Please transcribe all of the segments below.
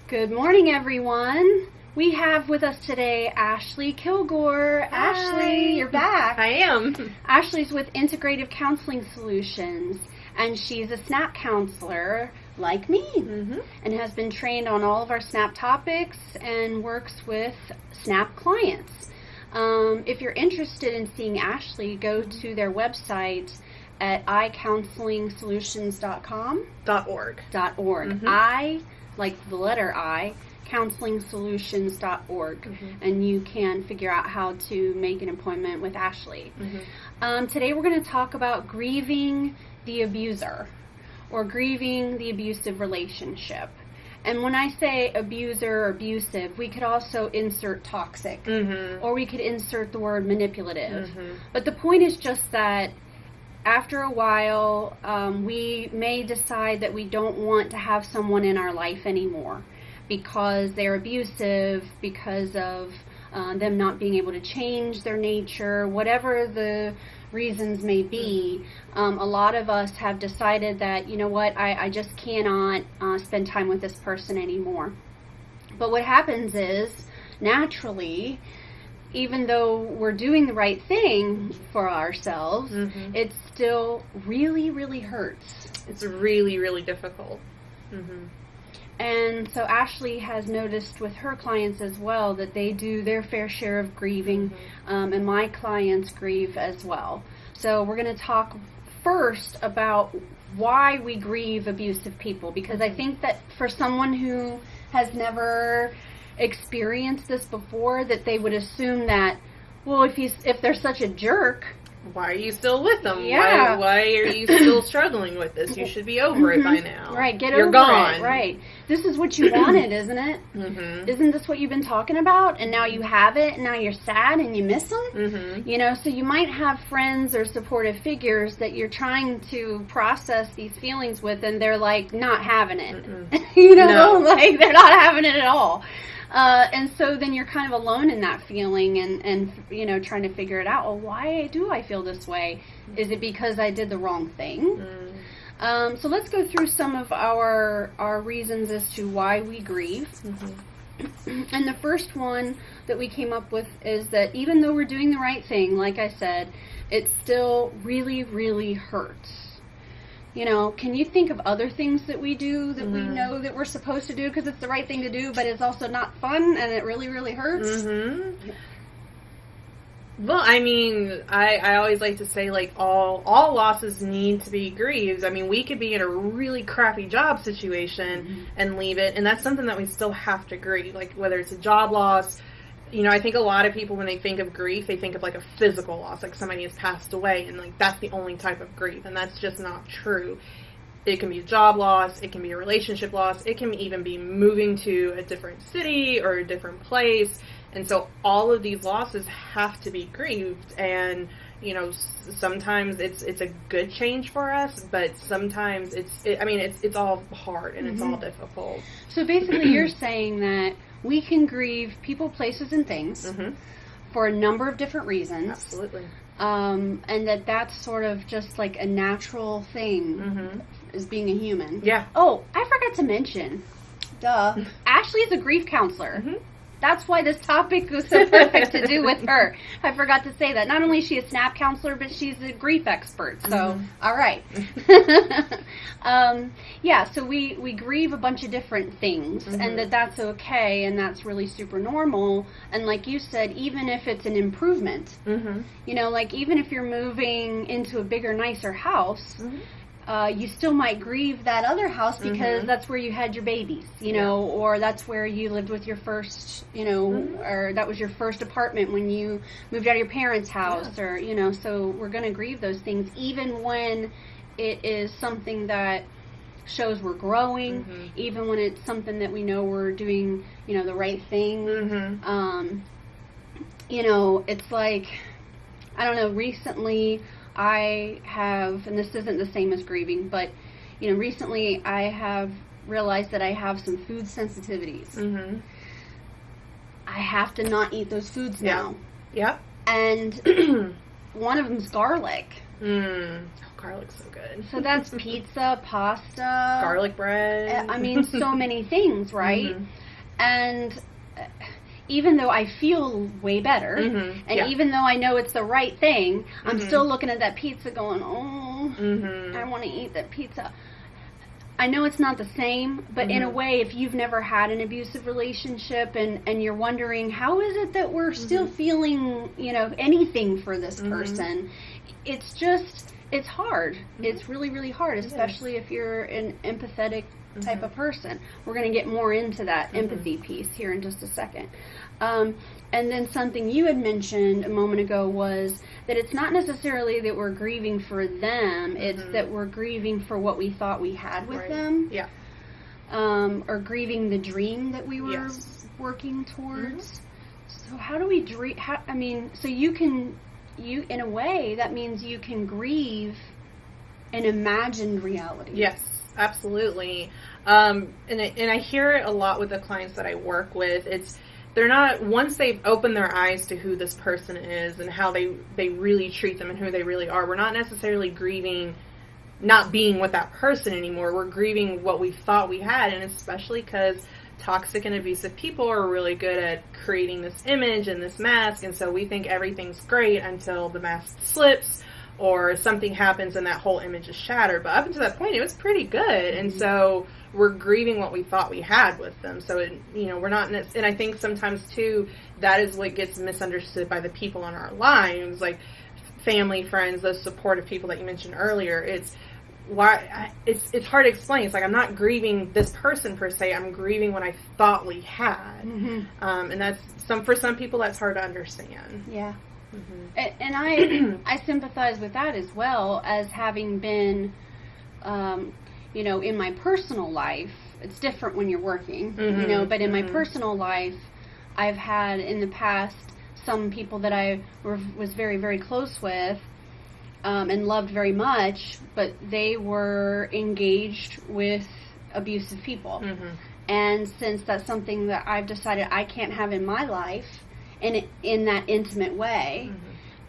Good morning, everyone. We have with us today Ashley Kilgore. Hi. Ashley, you're back. I am. Ashley's with Integrative Counseling Solutions, and she's a SNAP counselor like me, and has been trained on all of our SNAP topics and works with SNAP clients. If you're interested in seeing Ashley, go to their website at iCounselingSolutions.com. .org. I, like the letter I, CounselingSolutions.org, and you can figure out how to make an appointment with Ashley. Today we're going to talk about grieving the abuser, or grieving the abusive relationship. And when I say abuser or abusive, we could also insert toxic, or we could insert the word manipulative. But the point is just that after a while, we may decide that we don't want to have someone in our life anymore because they're abusive, because of them not being able to change their nature, whatever the reasons may be. A lot of us have decided that, you know what, I just cannot spend time with this person anymore. But what happens is, naturally, even though we're doing the right thing for ourselves, it still really, really hurts. It's really, really difficult. And so Ashley has noticed with her clients as well that they do their fair share of grieving, and my clients grieve as well. So we're going to talk first about why we grieve abusive people, because I think that for someone who has never experienced this before, that they would assume that, well, if they're such a jerk, why are you still with them? Yeah. Why are you still struggling with this? You should be over it by now. Right, You're over gone. it. Right. This is what you wanted, isn't it? Isn't this what you've been talking about? And now you have it, and now you're sad and you miss them? You know, so you might have friends or supportive figures that you're trying to process these feelings with, and they're like not having it. You know, like they're not having it at all. And so then you're kind of alone in that feeling and you know, trying to figure it out. Well, why do I feel this way? Is it because I did the wrong thing? So let's go through some of our reasons as to why we grieve. And the first one that we came up with is that even though we're doing the right thing, like I said, it still really, really hurts. You know, can you think of other things that we do that we know that we're supposed to do because it's the right thing to do, but it's also not fun and it really, really hurts? Well, I mean, I always like to say, like, all losses need to be grieved. I mean, we could be in a really crappy job situation and leave it, and that's something that we still have to grieve. Like, whether it's a job loss, you know, I think a lot of people, when they think of grief, they think of, like, a physical loss, like somebody has passed away, and, like, that's the only type of grief, and that's just not true. It can be a job loss, it can be a relationship loss, it can even be moving to a different city or a different place, and so all of these losses have to be grieved, and, you know, sometimes it's a good change for us, but sometimes it's all hard, and it's all difficult. So basically you're saying that we can grieve people, places, and things for a number of different reasons. Absolutely. And that's sort of just like a natural thing as being a human. Yeah. Oh, I forgot to mention, Ashley is a grief counselor. That's why this topic was so perfect to do with her. I forgot to say that. Not only is she a SNAP counselor, but she's a grief expert. So, all right. Yeah, so we grieve a bunch of different things, and that's okay, and that's really super normal. And like you said, even if it's an improvement, you know, like even if you're moving into a bigger, nicer house, you still might grieve that other house because that's where you had your babies, you know, or that's where you lived with your first, you know, or that was your first apartment when you moved out of your parents' house, or, you know, so we're going to grieve those things even when it is something that shows we're growing, even when it's something that we know we're doing, you know, the right thing. You know, it's like, I don't know, recently I have, and this isn't the same as grieving, but, you know, recently I have realized that I have some food sensitivities. I have to not eat those foods now. Yeah. And one of them's garlic. garlic's so good. So that's pizza, pasta, garlic bread. I mean, so many things, right? And even though I feel way better, and even though I know it's the right thing, I'm still looking at that pizza going, I want to eat that pizza. I know it's not the same, but in a way, if you've never had an abusive relationship and you're wondering, how is it that we're still feeling, anything for this person? It's just, it's hard. It's really, really hard, especially if you're an empathetic type of person. We're going to get more into that empathy piece here in just a second. And then something you had mentioned a moment ago was that it's not necessarily that we're grieving for them, it's that we're grieving for what we thought we had with them. Yeah. Or grieving the dream that we were working towards. So how do we so you in a way, that means you can grieve an imagined reality. Yes, absolutely. And I hear it a lot with the clients that I work with. They're not, once they've opened their eyes to who this person is and how they really treat them and who they really are, we're not necessarily grieving not being with that person anymore. We're grieving what we thought we had, and especially because toxic and abusive people are really good at creating this image and this mask, and so we think everything's great until the mask slips or something happens and that whole image is shattered. But up until that point, it was pretty good, and so we're grieving what we thought we had with them. So, we're not, and I think sometimes, too, that is what gets misunderstood by the people in our lives, like family, friends, those supportive people that you mentioned earlier. It's hard to explain. It's like, I'm not grieving this person, per se. I'm grieving what I thought we had. And that's, for some people, that's hard to understand. Yeah. And I sympathize with that as well, as having been, in my personal life. It's different when you're working, but in my personal life, I've had in the past some people that I was very, very close with and loved very much, but they were engaged with abusive people. And since that's something that I've decided I can't have in my life, in that intimate way,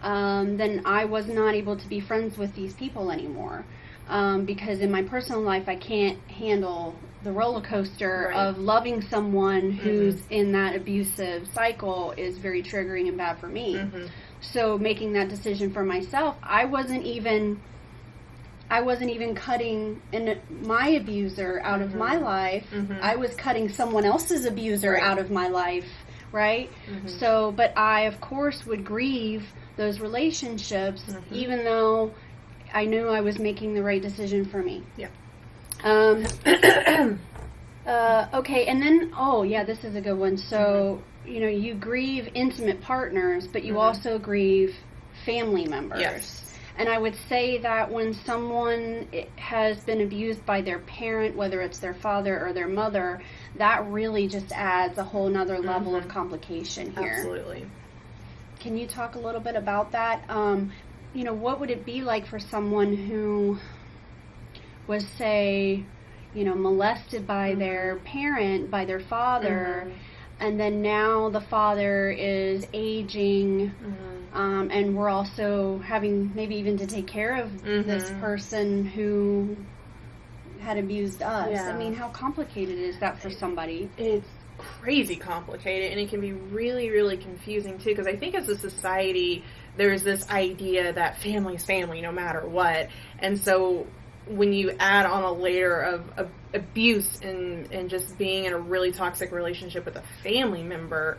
then I was not able to be friends with these people anymore. Because in my personal life, I can't handle the roller coaster of loving someone who's in that abusive cycle is very triggering and bad for me. So making that decision for myself, I wasn't even cutting my abuser out of my life. I was cutting someone else's abuser out of my life. Right? So, but I, of course, would grieve those relationships, even though I knew I was making the right decision for me. Yeah. Okay, and then, this is a good one. So, you grieve intimate partners, but you also grieve family members. Yes. And I would say that when someone has been abused by their parent, whether it's their father or their mother, that really just adds a whole nother level of complication here. Absolutely. Can you talk a little bit about that? What would it be like for someone who was, say, molested by their parent, by their father, and then now the father is aging, and we're also having maybe even to take care of this person who had abused us. I mean, how complicated is that for somebody? It's crazy complicated, and it can be really, really confusing, too, because I think as a society, there's this idea that family's family no matter what, and so when you add on a layer of abuse and just being in a really toxic relationship with a family member,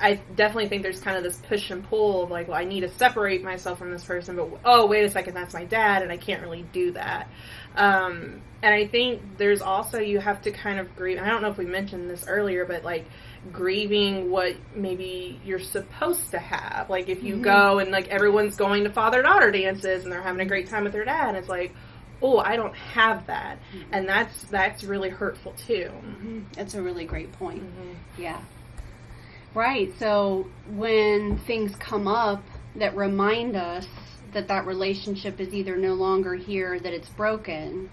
I definitely think there's kind of this push and pull of like, well, I need to separate myself from this person, but oh, wait a second, that's my dad, and I can't really do that. And I think there's also, you have to kind of grieve, I don't know if we mentioned this earlier, but like grieving what maybe you're supposed to have. Like if you go and like everyone's going to father-daughter dances and they're having a great time with their dad, and it's like, oh, I don't have that. And that's really hurtful too. That's a really great point. Yeah. Right. So when things come up that remind us that relationship is either no longer here, that it's broken,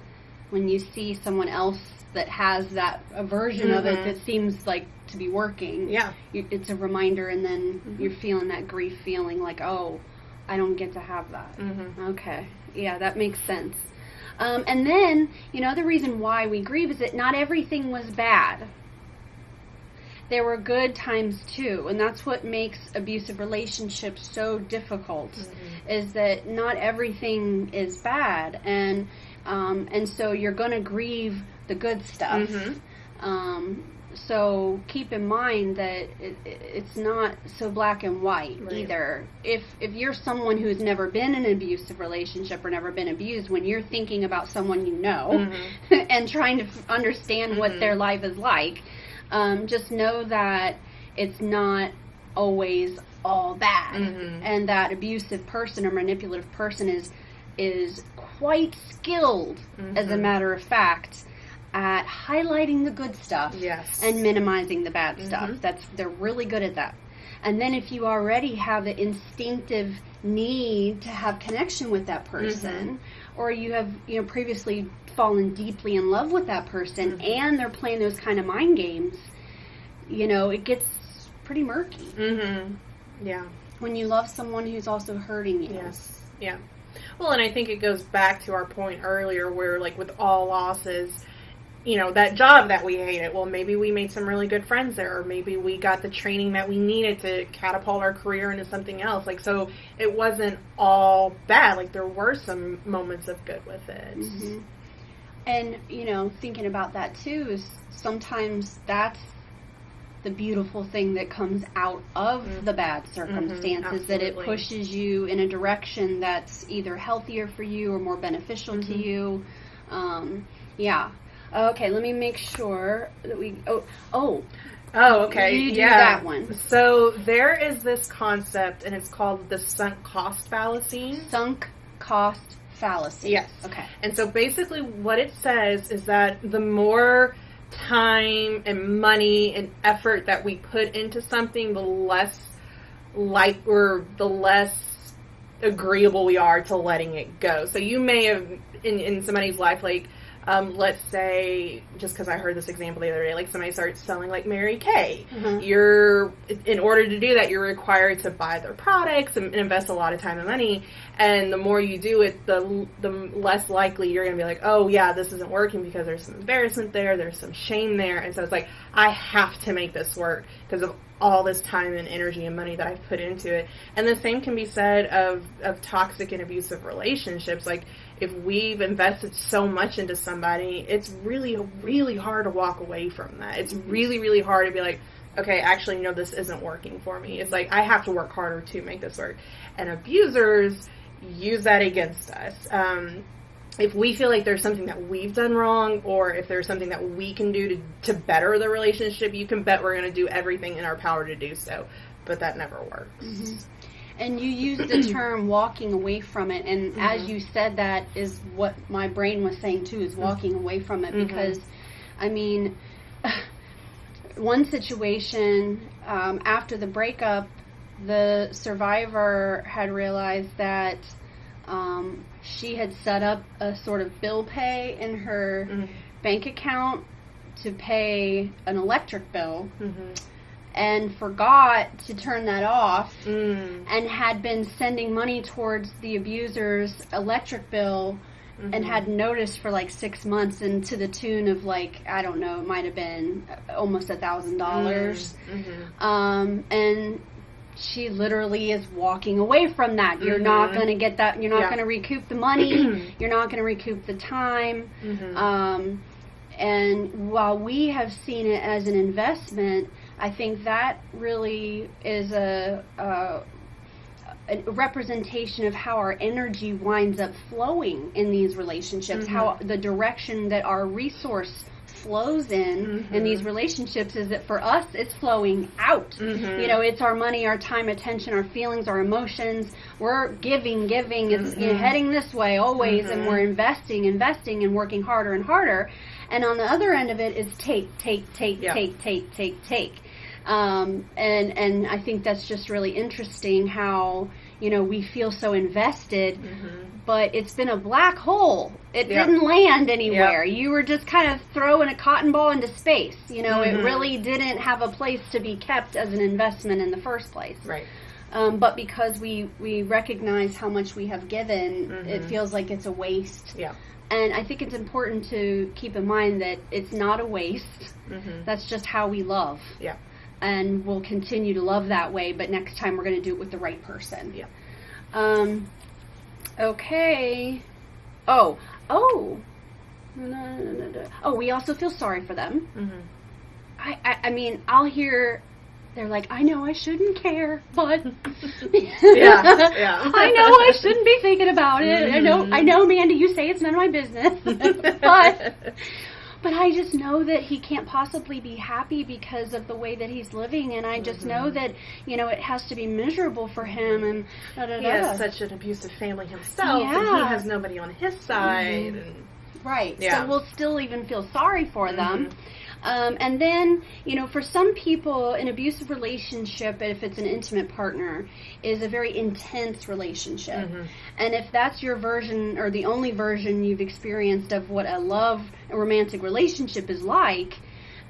when you see someone else that has a version of it that seems like to be working, it's a reminder, and then you're feeling that grief feeling like, oh, I don't get to have that. Mm-hmm. Okay. Yeah, that makes sense. And then, the reason why we grieve is that not everything was bad. There were good times too, and that's what makes abusive relationships so difficult, is that not everything is bad, and so you're going to grieve the good stuff. So keep in mind that it's not so black and white either. If you're someone who's never been in an abusive relationship or never been abused, when you're thinking about someone and trying to understand what their life is like, just know that it's not always all bad, and that abusive person or manipulative person is quite skilled, as a matter of fact, at highlighting the good stuff and minimizing the bad stuff. They're really good at that. And then if you already have the instinctive need to have connection with that person, or you have previously fallen deeply in love with that person, and they're playing those kind of mind games, it gets pretty murky. Yeah. When you love someone who's also hurting you. Yes. Yeah. Well, and I think it goes back to our point earlier where, like, with all losses, that job that we hated, well, maybe we made some really good friends there, or maybe we got the training that we needed to catapult our career into something else. Like, so it wasn't all bad. Like, there were some moments of good with it. And, thinking about that, too, is sometimes that's the beautiful thing that comes out of the bad circumstances, that it pushes you in a direction that's either healthier for you or more beneficial to you. Yeah. Okay, let me make sure that we... Oh, okay. You do that one. So there is this concept, and it's called the sunk cost fallacy. Sunk cost fallacy. Yes. Okay. And so basically what it says is that the more time and money and effort that we put into something, the less agreeable we are to letting it go. So you may have, in somebody's life, like, let's say, just because I heard this example the other day, like somebody starts selling like Mary Kay. In order to do that, you're required to buy their products and invest a lot of time and money. And the more you do it, the less likely you're going to be like, oh yeah, this isn't working, because there's some embarrassment there, there's some shame there. And so it's like, I have to make this work because of all this time and energy and money that I've put into it. And the same can be said of toxic and abusive relationships. Like, if we've invested so much into somebody, it's really, really hard to walk away from that. It's really, really hard to be like, okay, actually, no, this isn't working for me. It's like, I have to work harder to make this work. And abusers use that against us. If we feel like there's something that we've done wrong, or if there's something that we can do to better the relationship, you can bet we're going to do everything in our power to do so. But that never works. And you used the term walking away from it, and as you said, that is what my brain was saying too, is walking away from it, because, I mean, one situation, after the breakup, the survivor had realized that she had set up a sort of bill pay in her bank account to pay an electric bill, and forgot to turn that off, and had been sending money towards the abuser's electric bill, and had noticed for like 6 months, and to the tune of like, I don't know, it might have been almost $1,000. And she literally is walking away from that. You're not going to get that. You're not going to recoup the money. You're not going to recoup the time. And while we have seen it as an investment, I think that really is a representation of how our energy winds up flowing in these relationships, how the direction that our resource flows in these relationships is that for us, it's flowing out. It's our money, our time, attention, our feelings, our emotions. We're giving. It's heading this way always, and we're investing, and working harder and harder. And on the other end of it is take. And I think that's just really interesting how, we feel so invested, but it's been a black hole. It didn't land anywhere. You were just kind of throwing a cotton ball into space. It really didn't have a place to be kept as an investment in the first place. Right. But because we recognize how much we have given, it feels like it's a waste. Yeah. And I think it's important to keep in mind that it's not a waste. That's just how we love. Yeah. And we'll continue to love that way, but next time we're going to do it with the right person. Yeah. Okay. Oh, we also feel sorry for them. I mean, I'll hear, they're like, I know I shouldn't care, but yeah. I know I shouldn't be thinking about it. I know, Mandy, you say it's none of my business, but I just know that he can't possibly be happy because of the way that he's living, and I just know that, it has to be miserable for him, and he has such an abusive family himself, and he has nobody on his side. And, right. Yeah. So we'll still even feel sorry for them. And then, for some people, an abusive relationship, if it's an intimate partner, is a very intense relationship. And if that's your version, or the only version you've experienced of what a romantic relationship is like,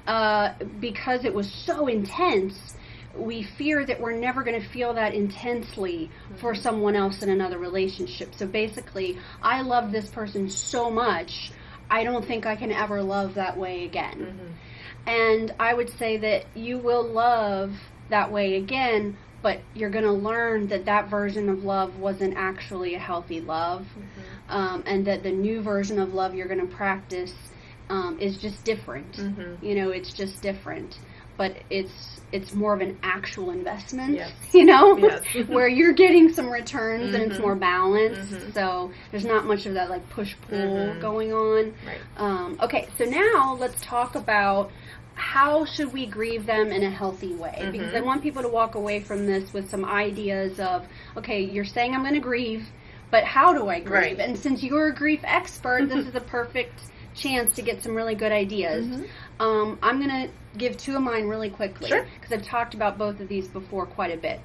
because it was so intense, we fear that we're never going to feel that intensely for someone else in another relationship. So basically, I love this person so much, I don't think I can ever love that way again. And I would say that you will love that way again, but you're going to learn that that version of love wasn't actually a healthy love, and that the new version of love you're going to practice is just different. It's just different. But it's more of an actual investment, where you're getting some returns and it's more balanced. So there's not much of that like push-pull going on. Right. Okay, so now let's talk about how should we grieve them in a healthy way? Because I want people to walk away from this with some ideas of, okay, you're saying I'm going to grieve, but how do I grieve? Right. And since you're a grief expert, this is a perfect chance to get some really good ideas. I'm going to give two of mine really quickly, because I've talked about both of these before quite a bit.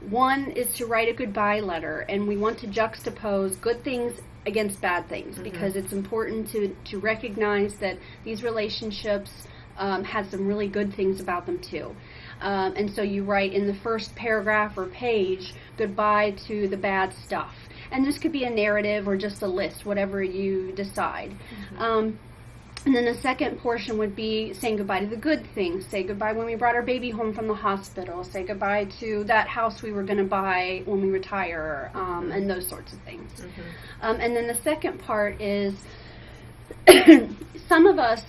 One is to write a goodbye letter, and we want to juxtapose good things against bad things, because it's important to recognize that these relationships have some really good things about them too. And so you write in the first paragraph or page, goodbye to the bad stuff. And this could be a narrative or just a list, whatever you decide. And then the second portion would be saying goodbye to the good things. Say goodbye when we brought our baby home from the hospital. Say goodbye to that house we were going to buy when we retire, and those sorts of things. And then the second part is some of us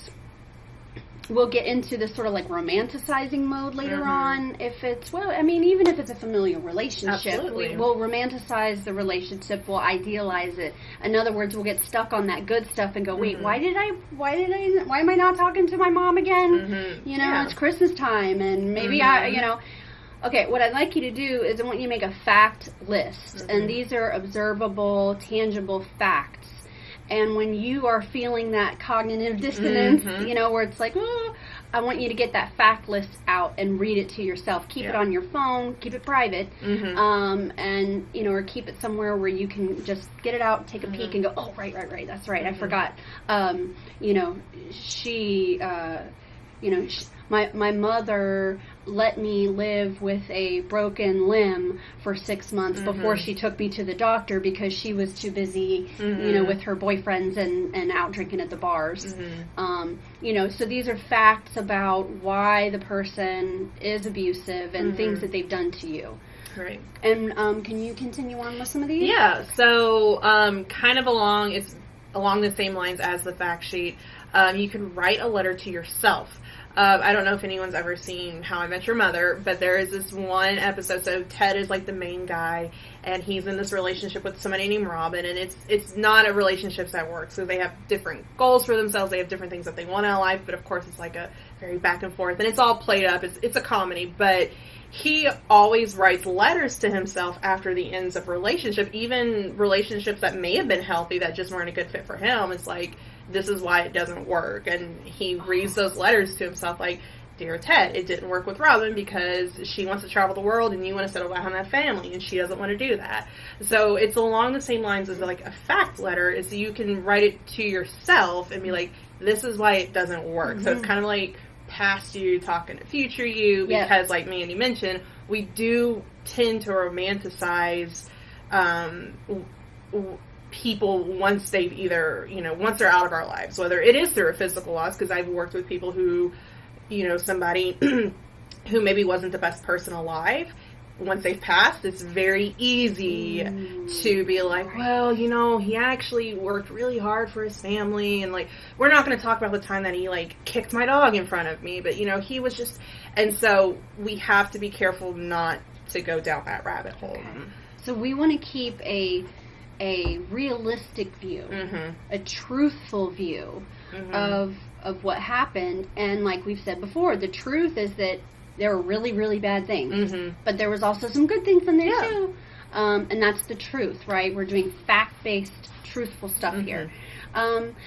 will get into this sort of like romanticizing mode later on. If it's, even if it's a familial relationship, we'll romanticize the relationship, we'll idealize it. In other words, we'll get stuck on that good stuff and go, wait, why am I not talking to my mom again? It's Christmas time, and maybe okay, what I'd like you to do is I want you to make a fact list, and these are observable, tangible facts. And when you are feeling that cognitive dissonance, where it's like, oh, I want you to get that fact list out and read it to yourself. Keep it on your phone, keep it private, and, or keep it somewhere where you can just get it out, take a peek, and go, oh, right, that's right, I forgot. My mother let me live with a broken limb for 6 months before she took me to the doctor because she was too busy, with her boyfriends and out drinking at the bars. So these are facts about why the person is abusive and things that they've done to you. Right. And can you continue on with some of these? Yeah. So kind of along the same lines as the fact sheet, you can write a letter to yourself. I don't know if anyone's ever seen How I Met Your Mother, but there is this one episode. So Ted is like the main guy, and he's in this relationship with somebody named Robin, and it's not a relationships at work. So they have different goals for themselves. They have different things that they want out of life, but of course it's like a very back and forth, and it's all played up. It's a comedy, but he always writes letters to himself after the ends of relationship, even relationships that may have been healthy that just weren't a good fit for him. It's like, this is why it doesn't work. And he reads those letters to himself like, Dear Ted, it didn't work with Robin because she wants to travel the world and you want to settle down and have family and she doesn't want to do that. So it's along the same lines as like a fact letter, is you can write it to yourself and be like, this is why it doesn't work. So it's kind of like past you talking to future you, because like Mandy mentioned, we do tend to romanticize people once they've either, once they're out of our lives, whether it is through a physical loss, because I've worked with people who, somebody who maybe wasn't the best person alive, once they've passed, it's very easy to be like, well, he actually worked really hard for his family, and, like, we're not going to talk about the time that he, like, kicked my dog in front of me, but, he was just, and so we have to be careful not to go down that rabbit hole. Okay. So we want to keep a realistic view, a truthful view of what happened, and like we've said before, the truth is that there were really, really bad things, but there was also some good things in there too, and that's the truth, right? We're doing fact-based, truthful stuff here.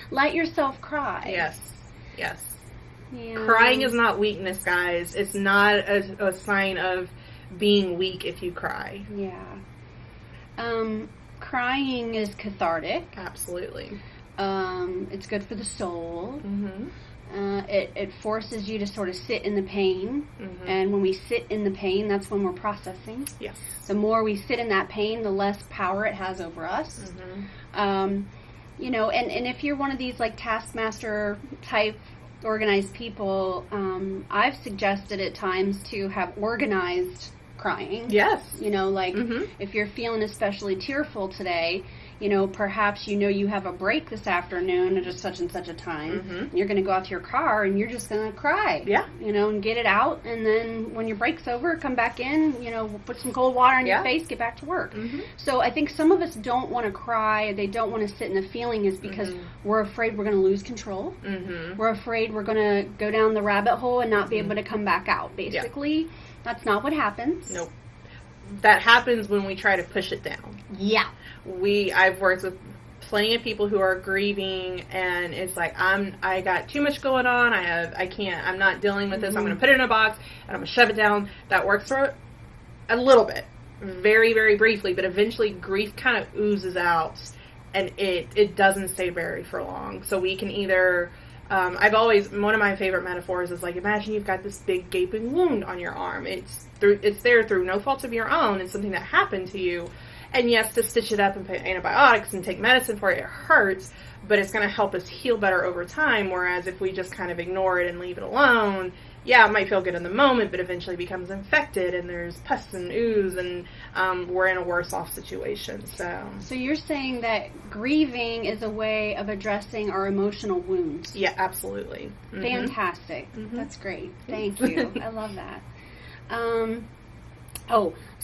Let yourself cry. Yes. Yeah. Crying is not weakness, guys. It's not a sign of being weak if you cry. Crying is cathartic. Absolutely. It's good for the soul. It forces you to sort of sit in the pain. And when we sit in the pain, that's when we're processing. Yes. The more we sit in that pain, the less power it has over us. And if you're one of these, like, taskmaster type organized people, I've suggested at times to have organized crying. Yes. If you're feeling especially tearful today, perhaps you have a break this afternoon at such and such a time. You're going to go out to your car and you're just going to cry. Yeah. And get it out, and then when your break's over, come back in, put some cold water on your face, get back to work. So I think some of us don't want to cry, they don't want to sit in the feeling, is because we're afraid we're going to lose control. We're afraid we're going to go down the rabbit hole and not be able to come back out, basically. Yeah. That's not what happens. Nope. That happens when we try to push it down. Yeah. I've worked with plenty of people who are grieving, and it's like, I got too much going on. I'm not dealing with this. I'm going to put it in a box and I'm going to shove it down. That works for a little bit, very, very briefly, but eventually grief kind of oozes out, and it doesn't stay buried for long. So we can either, one of my favorite metaphors is, like, imagine you've got this big gaping wound on your arm. It's there through no fault of your own. It's something that happened to you. And yes, to stitch it up and put antibiotics and take medicine for it hurts, but it's going to help us heal better over time, whereas if we just kind of ignore it and leave it alone, it might feel good in the moment, but eventually becomes infected, and there's pus and ooze, and we're in a worse off situation. So you're saying that grieving is a way of addressing our emotional wounds. Yeah, absolutely. Fantastic. That's great. Thank you. I love that.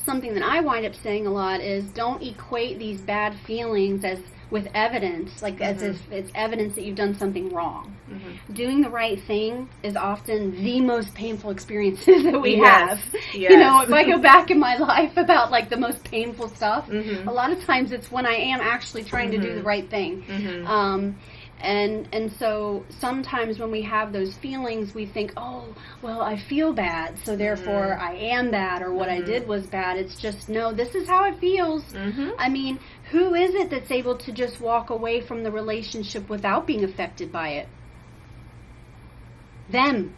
Something that I wind up saying a lot is, don't equate these bad feelings with evidence, as if it's evidence that you've done something wrong. Doing the right thing is often the most painful experiences that we have. Yes. If I go back in my life about, like, the most painful stuff, a lot of times it's when I am actually trying to do the right thing. And so sometimes when we have those feelings, we think, oh, well, I feel bad, so therefore I am bad, or what I did was bad. It's just, no, this is how it feels. I mean, who is it that's able to just walk away from the relationship without being affected by it? Them.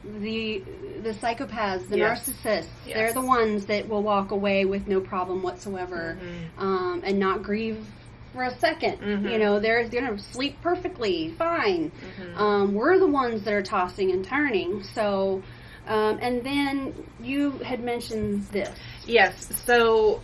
The psychopaths, the narcissists, they're the ones that will walk away with no problem whatsoever, and not grieve for a second. They're going to sleep perfectly fine. We're the ones that are tossing and turning. So, and then you had mentioned this. Yes. So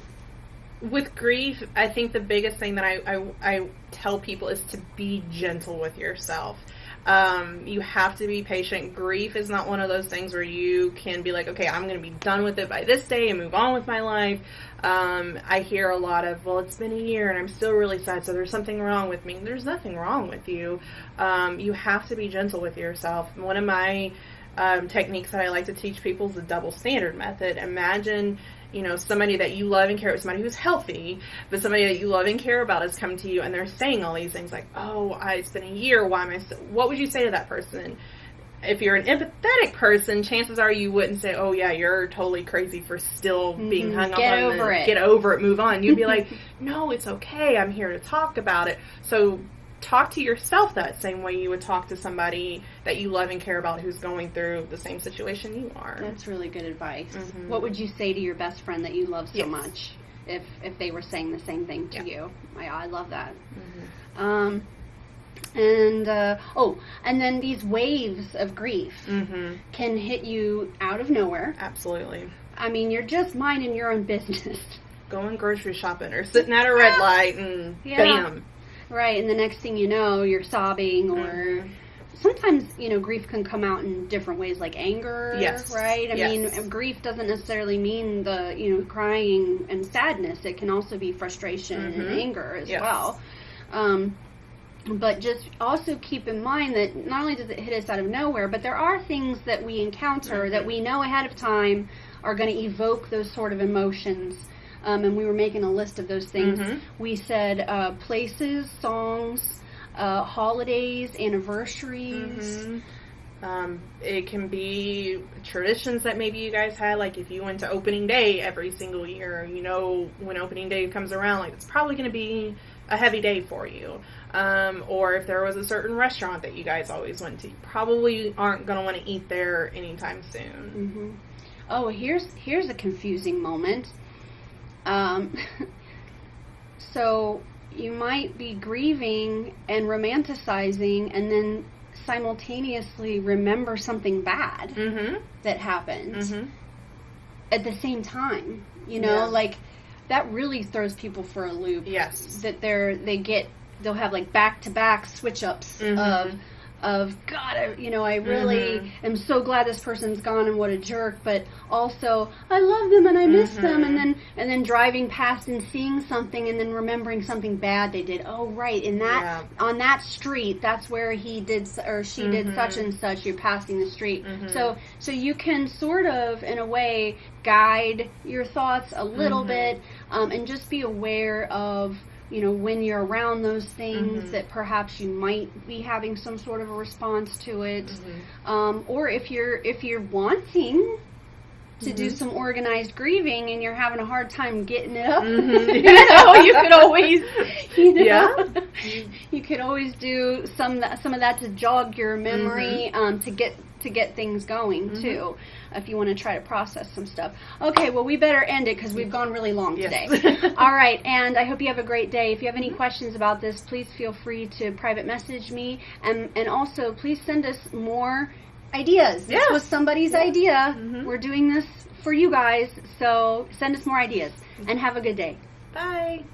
with grief, I think the biggest thing that I tell people is to be gentle with yourself. You have to be patient. Grief is not one of those things where you can be like, okay, I'm going to be done with it by this day and move on with my life. I hear a lot of, well, it's been a year and I'm still really sad, so there's something wrong with me. There's nothing wrong with you. You have to be gentle with yourself. One of my techniques that I like to teach people is the double standard method. Imagine, somebody that you love and care about, somebody who's healthy, but somebody that you love and care about has come to you and they're saying all these things like, it's been a year, what would you say to that person? If you're an empathetic person, chances are you wouldn't say, oh yeah, you're totally crazy for still being hung up on this. Get over it, move on. You'd be like, no, it's okay, I'm here to talk about it. So talk to yourself that same way you would talk to somebody that you love and care about who's going through the same situation you are. That's really good advice. What would you say to your best friend that you love so much if they were saying the same thing to you? I love that. And then these waves of grief can hit you out of nowhere. Absolutely. I mean, you're just minding your own business. Going grocery shopping or sitting at a red light and bam. Right, and the next thing you know, you're sobbing, or sometimes, grief can come out in different ways, like anger, right? I mean, grief doesn't necessarily mean the, crying and sadness. It can also be frustration and anger as well. But just also keep in mind that not only does it hit us out of nowhere, but there are things that we encounter that we know ahead of time are going to evoke those sort of emotions. And we were making a list of those things. We said places, songs, holidays, anniversaries. It can be traditions that maybe you guys had, like if you went to opening day every single year, when opening day comes around, like it's probably going to be a heavy day for you. Or if there was a certain restaurant that you guys always went to, you probably aren't going to want to eat there anytime soon. Oh, here's a confusing moment. So you might be grieving and romanticizing and then simultaneously remember something bad that happened at the same time, like that really throws people for a loop. That they'll have like back-to-back switch-ups of God, I really am so glad this person's gone and what a jerk, but also I love them and I miss them, and then driving past and seeing something and then remembering something bad they did. Oh, right, in that on that street, that's where he did or she did such and such. You're passing the street, so you can sort of in a way guide your thoughts a little bit, and just be aware of when you're around those things that perhaps you might be having some sort of a response to it, or if you're wanting to do some organized grieving and you're having a hard time getting it up, you could always, you could always do some of that to jog your memory, to get things going too, if you want to try to process some stuff. Okay, well, we better end it because we've gone really long today. All right, and I hope you have a great day. If you have any questions about this, please feel free to private message me, and also please send us more ideas. This was somebody's idea. We're doing this for you guys, so send us more ideas, and have a good day. Bye.